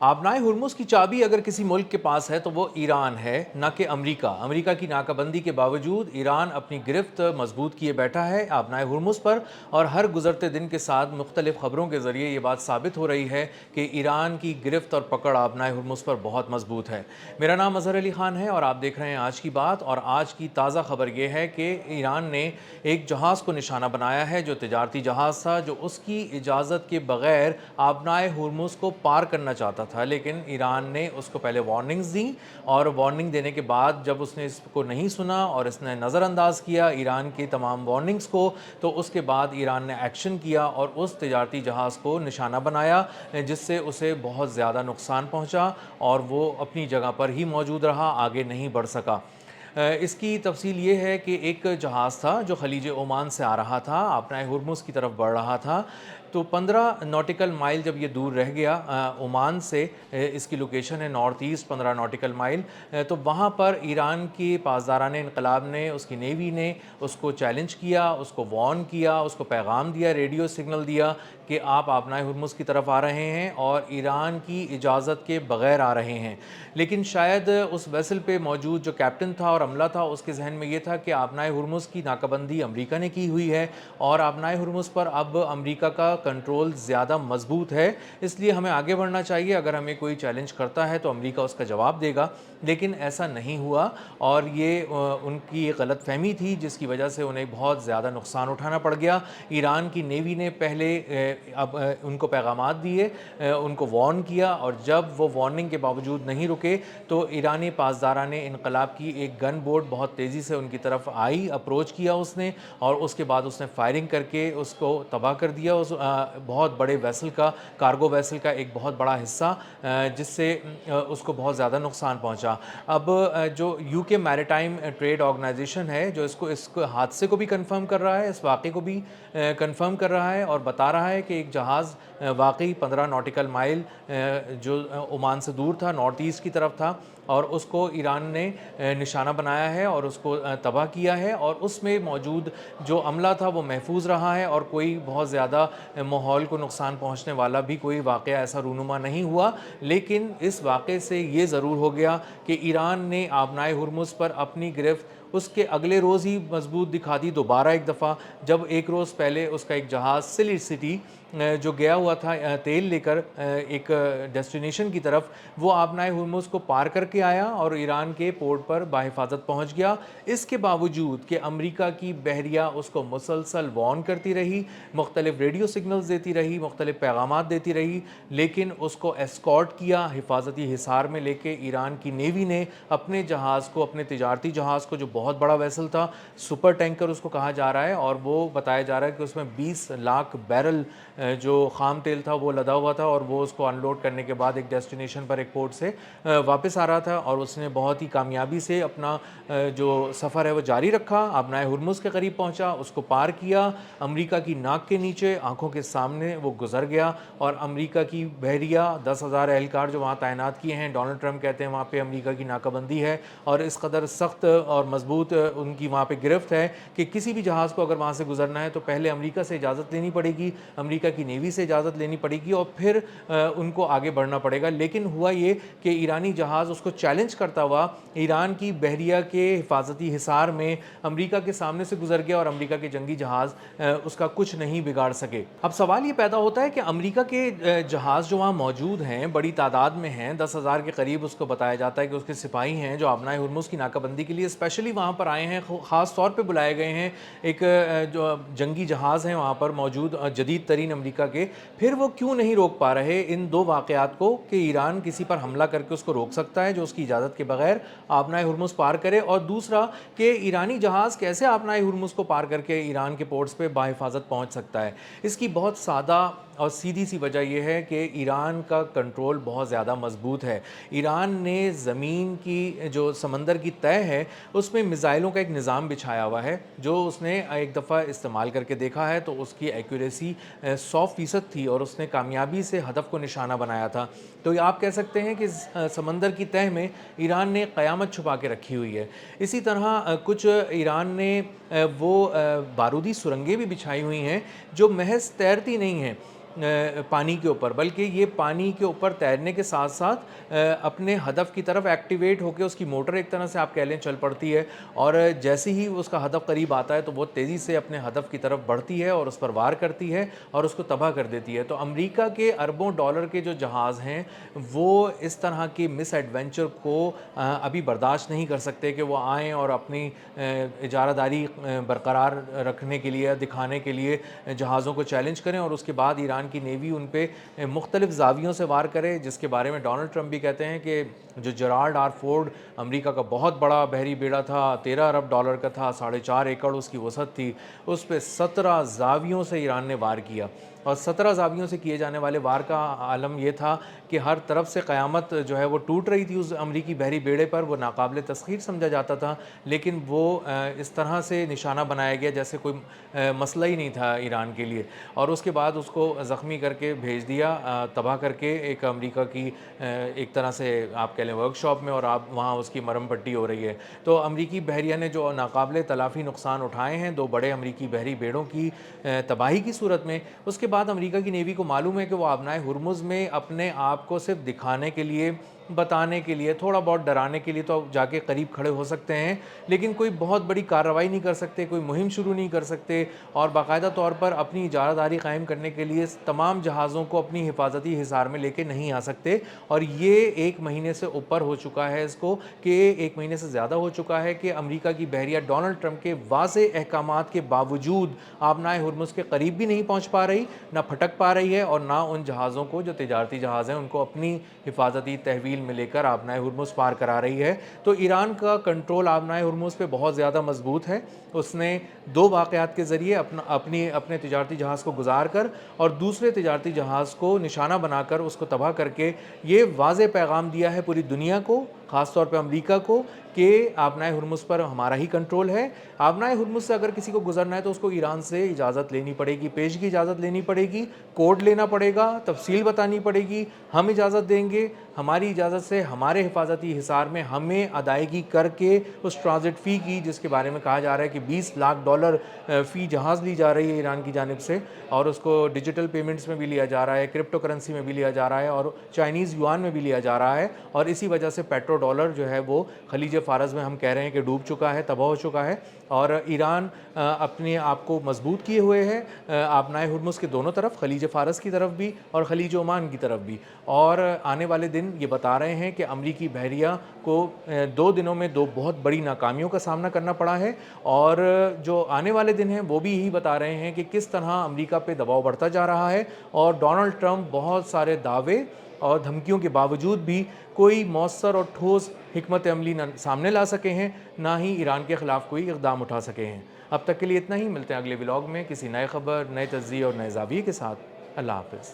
آبنائے ہرمز کی چابی اگر کسی ملک کے پاس ہے تو وہ ایران ہے، نہ کہ امریکہ۔ امریکہ کی ناکہ بندی کے باوجود ایران اپنی گرفت مضبوط کیے بیٹھا ہے آبنائے ہرمز پر، اور ہر گزرتے دن کے ساتھ مختلف خبروں کے ذریعے یہ بات ثابت ہو رہی ہے کہ ایران کی گرفت اور پکڑ آبنائے ہرمز پر بہت مضبوط ہے۔ میرا نام اظہر علی خان ہے اور آپ دیکھ رہے ہیں آج کی بات، اور آج کی تازہ خبر یہ ہے کہ ایران نے ایک جہاز کو نشانہ بنایا ہے جو تجارتی جہاز تھا، جو اس کی اجازت کے بغیر آبنائے ہرمز کو پار کرنا چاہتا تھا، لیکن ایران نے اس کو پہلے وارننگز دیں، اور وارننگ دینے کے بعد جب اس نے اس کو نہیں سنا اور اس نے نظر انداز کیا ایران کی تمام وارننگز کو، تو اس کے بعد ایران نے ایکشن کیا اور اس تجارتی جہاز کو نشانہ بنایا، جس سے اسے بہت زیادہ نقصان پہنچا اور وہ اپنی جگہ پر ہی موجود رہا، آگے نہیں بڑھ سکا۔ اس کی تفصیل یہ ہے کہ ایک جہاز تھا جو خلیج عمان سے آ رہا تھا، آبنائے ہرمز کی طرف بڑھ رہا تھا، تو 15 ناٹیکل مائل جب یہ دور رہ گیا عمان سے، اس کی لوکیشن ہے نارتھ ایسٹ 15 ناٹیکل مائل، تو وہاں پر ایران کی پاسداران انقلاب نے، اس کی نیوی نے اس کو چیلنج کیا، اس کو وارن کیا، اس کو پیغام دیا، ریڈیو سگنل دیا کہ آپ آبنائے ہرمز کی طرف آ رہے ہیں اور ایران کی اجازت کے بغیر آ رہے ہیں۔ لیکن شاید اس ویسل پہ موجود جو کیپٹن تھا اور عملہ تھا، اس کے ذہن میں یہ تھا کہ آبنائے ہرمز کی ناکہ بندی امریکہ نے کی ہوئی ہے اور آبنائے ہرمز پر اب امریکہ کا کنٹرول زیادہ مضبوط ہے، اس لیے ہمیں آگے بڑھنا چاہیے، اگر ہمیں کوئی چیلنج کرتا ہے تو امریکہ اس کا جواب دے گا۔ لیکن ایسا نہیں ہوا، اور یہ ان کی غلط فہمی تھی جس کی وجہ سے انہیں بہت زیادہ نقصان اٹھانا پڑ گیا۔ ایران کی نیوی نے پہلے ان کو پیغامات دیے، ان کو وارن کیا، اور جب وہ وارننگ کے باوجود نہیں رکے تو ایرانی پاسداران انقلاب کی ایک گن بوٹ بہت تیزی سے ان کی طرف آئی، اپروچ کیا اس نے، اور اس کے بعد اس نے فائرنگ کر کے اس کو تباہ کر دیا، اس بہت بڑے ویسل کا، کارگو ویسل کا ایک بہت بڑا حصہ، جس سے اس کو بہت زیادہ نقصان پہنچا۔ اب جو یو کے میریٹائم ٹریڈ آرگنائزیشن ہے جو اس حادثے کو بھی کنفرم کر رہا ہے، اس واقعے کو بھی کنفرم کر رہا ہے اور بتا رہا ہے کہ ایک جہاز واقعی 15 ناٹیکل مائل جو عمان سے دور تھا، نارتھ ایسٹ کی طرف تھا، اور اس کو ایران نے نشانہ بنایا ہے اور اس کو تباہ کیا ہے، اور اس میں موجود جو عملہ تھا وہ محفوظ رہا ہے، اور کوئی بہت زیادہ ماحول کو نقصان پہنچنے والا بھی کوئی واقعہ ایسا رونما نہیں ہوا۔ لیکن اس واقعے سے یہ ضرور ہو گیا کہ ایران نے آبنائے ہرمز پر اپنی گرفت اس کے اگلے روز ہی مضبوط دکھا دی، دوبارہ ایک دفعہ، جب ایک روز پہلے اس کا ایک جہاز سلی سٹی جو گیا ہوا تھا تیل لے کر ایک ڈیسٹینیشن کی طرف، وہ آبنائے ہرمز کو پار کر کے آیا اور ایران کے پورٹ پر بحفاظت پہنچ گیا۔ اس کے باوجود کہ امریکہ کی بحریہ اس کو مسلسل وارن کرتی رہی، مختلف ریڈیو سگنلز دیتی رہی، مختلف پیغامات دیتی رہی، لیکن اس کو ایسکارٹ کیا، حفاظتی حصار میں لے کے ایران کی نیوی نے اپنے جہاز کو، اپنے تجارتی جہاز کو جو بہت بڑا ویسل تھا، سپر ٹینکر اس کو کہا جا رہا ہے، اور وہ بتایا جا رہا ہے کہ اس میں 20 لاکھ بیرل جو خام تیل تھا وہ لدا ہوا تھا، اور وہ اس کو ان لوڈ کرنے کے بعد ایک ڈیسٹینیشن پر، ایک پورٹ سے واپس آ رہا تھا، اور اس نے بہت ہی کامیابی سے اپنا جو سفر ہے وہ جاری رکھا، آبنائے ہرمز کے قریب پہنچا، اس کو پار کیا، امریکہ کی ناک کے نیچے، آنکھوں کے سامنے وہ گزر گیا، اور امریکہ کی بحریہ 10,000 اہلکار جو وہاں تعینات کیے ہیں، ڈونلڈ ٹرمپ کہتے ہیں وہاں پہ امریکہ کی ناکہ بندی ہے، اور اس قدر سخت اور مضبوط ان کی وہاں پہ گرفت ہے کہ کسی بھی جہاز کو اگر وہاں سے گزرنا ہے تو پہلے امریکہ سے اجازت لینی پڑے گی، امریکہ کی نیوی سے اجازت لینی پڑے گی، اور پھر ان کو آگے بڑھنا پڑے گا۔ لیکن ہوا یہ کہ ایرانی جہاز اس کو چیلنج کرتا ہوا ایران کی بحریہ کے حفاظتی حصار میں امریکہ کے سامنے سے گزر گیا، اور امریکہ کے جنگی جہاز اس کا کچھ نہیں بگاڑ سکے۔ اب سوال یہ پیدا ہوتا ہے کہ امریکہ کے جہاز جو وہاں موجود ہیں، بڑی تعداد میں ہیں، 10,000 کے قریب اس کو بتایا جاتا ہے کہ اس کے سپاہی ہیں جو آبنائے ہرمز کی ناکہ بندی کے لیے اسپیشلی وہاں پر آئے ہیں، خاص طور پہ بلائے گئے ہیں، ایک جو جنگی جہاز ہیں وہاں پر موجود جدید ترین امریکہ کے، پھر وہ کیوں نہیں روک پا رہے ان دو واقعات کو کہ ایران کسی پر حملہ کر کے اس کو روک سکتا ہے جو اس کی اجازت کے بغیر آبنائے ہرمز پار کرے، اور دوسرا کہ ایرانی جہاز کیسے آبنائے ہرمز کو پار کر کے ایران کے پورٹس پہ بحفاظت پہنچ سکتا ہے۔ اس کی بہت سادہ اور سیدھی سی وجہ یہ ہے کہ ایران کا کنٹرول بہت زیادہ مضبوط ہے۔ ایران نے زمین کی جو سمندر کی تہہ ہے اس میں میزائلوں کا ایک نظام بچھایا ہوا ہے، جو اس نے ایک دفعہ استعمال کر کے دیکھا ہے تو اس کی ایکوریسی 100% تھی، اور اس نے کامیابی سے ہدف کو نشانہ بنایا تھا۔ تو آپ کہہ سکتے ہیں کہ سمندر کی تہہ میں ایران نے قیامت چھپا کے رکھی ہوئی ہے۔ اسی طرح کچھ ایران نے وہ بارودی سرنگیں بھی بچھائی ہوئی ہیں جو محض تیرتی نہیں ہیں، پانی کے اوپر، بلکہ یہ پانی کے اوپر تیرنے کے ساتھ ساتھ اپنے ہدف کی طرف ایکٹیویٹ ہو کے اس کی موٹر ایک طرح سے آپ کہہ لیں چل پڑتی ہے، اور جیسے ہی اس کا ہدف قریب آتا ہے تو وہ تیزی سے اپنے ہدف کی طرف بڑھتی ہے اور اس پر وار کرتی ہے اور اس کو تباہ کر دیتی ہے۔ تو امریکہ کے اربوں ڈالر کے جو جہاز ہیں وہ اس طرح کے مس ایڈونچر کو ابھی برداشت نہیں کر سکتے کہ وہ آئیں اور اپنی اجارہ داری برقرار رکھنے کے لیے، دکھانے کے لیے جہازوں کو چیلنج کریں، اور اس کے بعد ایران کی نیوی ان پہ مختلف زاویوں سے وار کرے، جس کے بارے میں ڈونلڈ ٹرمپ بھی کہتے ہیں کہ جو جرارڈ آر فورڈ امریکہ کا بہت بڑا بحری بیڑا تھا، 13 ارب ڈالر کا تھا، 4.5 ایکڑ اس کی وسعت تھی، اس پہ 17 زاویوں سے ایران نے وار کیا، اور 17 زاویوں سے کیے جانے والے وار کا عالم یہ تھا کہ ہر طرف سے قیامت جو ہے وہ ٹوٹ رہی تھی اس امریکی بحری بیڑے پر، وہ ناقابل تسخیر سمجھا جاتا تھا، لیکن وہ اس طرح سے نشانہ بنایا گیا جیسے کوئی مسئلہ ہی نہیں تھا ایران کے لیے، اور اس کے بعد اس کو زخمی کر کے بھیج دیا، تباہ کر کے ایک امریکہ کی ایک طرح سے آپ کہہ لیں ورک شاپ میں، اور آپ وہاں اس کی مرم پٹی ہو رہی ہے۔ تو امریکی بحریہ نے جو ناقابل تلافی نقصان اٹھائے ہیں 2 بڑے امریکی بحری بیڑوں کی تباہی کی صورت میں، اس کے بعد امریکہ کی نیوی کو معلوم ہے کہ وہ آبنائے ہرمز میں اپنے آپ کو صرف دکھانے کے لیے، بتانے کے لیے، تھوڑا بہت ڈرانے کے لیے تو جا کے قریب کھڑے ہو سکتے ہیں، لیکن کوئی بہت بڑی کارروائی نہیں کر سکتے، کوئی مہم شروع نہیں کر سکتے، اور باقاعدہ طور پر اپنی اجارہ داری قائم کرنے کے لیے تمام جہازوں کو اپنی حفاظتی حصار میں لے کے نہیں آ سکتے۔ اور یہ 1 مہینے سے اوپر ہو چکا ہے اس کو، کہ 1 مہینے سے زیادہ ہو چکا ہے کہ امریکہ کی بحریہ ڈونلڈ ٹرمپ کے واضح احکامات کے باوجود آبنائے ہرمز کے قریب بھی نہیں پہنچ پا رہی، نہ پھٹک پا رہی ہے، اور نہ ان جہازوں کو جو تجارتی جہاز ہیں ان کو اپنی حفاظتی تحویل میں لے کر آبنائے ہرمز پار کرا رہی ہے۔ تو ایران کا کنٹرول آبنائے ہرمز پہ بہت زیادہ مضبوط ہے۔ اس نے 2 واقعات کے ذریعے اپنے تجارتی جہاز کو گزار کر اور دوسرے تجارتی جہاز کو نشانہ بنا کر اس کو تباہ کر کے یہ واضح پیغام دیا ہے پوری دنیا کو، خاص طور پہ امریکہ کو، کہ آبنائے ہرمز پر ہمارا ہی کنٹرول ہے۔ آبنائے ہرمز سے اگر کسی کو گزرنا ہے تو اس کو ایران سے اجازت لینی پڑے گی، پیشگی اجازت لینی پڑے گی، کوڈ لینا پڑے گا، تفصیل بتانی پڑے گی، ہم اجازت دیں گے، ہماری اجازت سے ہمارے حفاظتی حصار میں ہمیں ادائیگی کر کے اس ٹرانزٹ فی کی، جس کے بارے میں کہا جا رہا ہے کہ $20 لاکھ فی جہاز لی جا رہی ہے ایران کی جانب سے، اور اس کو ڈیجیٹل پیمنٹس میں بھی لیا جا رہا ہے، کرپٹو کرنسی میں بھی لیا جا رہا ہے، اور چائنیز یوان میں بھی لیا جا رہا ہے، اور اسی وجہ سے پیٹرو ڈالر جو ہے وہ خلیج فارس میں ہم کہہ رہے ہیں کہ ڈوب چکا ہے، تباہ ہو چکا ہے، اور ایران اپنے آپ کو مضبوط کیے ہوئے ہے آبنائے ہرمز کے دونوں طرف، خلیج فارس کی طرف بھی اور خلیج عمان کی طرف بھی، اور آنے والے دن یہ بتا رہے ہیں کہ امریکی بحریہ کو 2 دنوں میں 2 بہت بڑی ناکامیوں کا سامنا کرنا پڑا ہے، اور جو آنے والے دن ہیں وہ بھی یہی بتا رہے ہیں کہ کس طرح امریکہ پہ دباؤ بڑھتا جا رہا ہے، اور ڈونلڈ ٹرمپ بہت سارے دعوے اور دھمکیوں کے باوجود بھی کوئی مؤثر اور ٹھوس حکمت عملی نہ سامنے لا سکے ہیں، نہ ہی ایران کے خلاف کوئی اقدام اٹھا سکے ہیں۔ اب تک کے لیے اتنا ہی، ملتے ہیں اگلے ولاگ میں کسی نئے خبر، نئے تجزیے اور نئے زاویے کے ساتھ۔ اللہ حافظ۔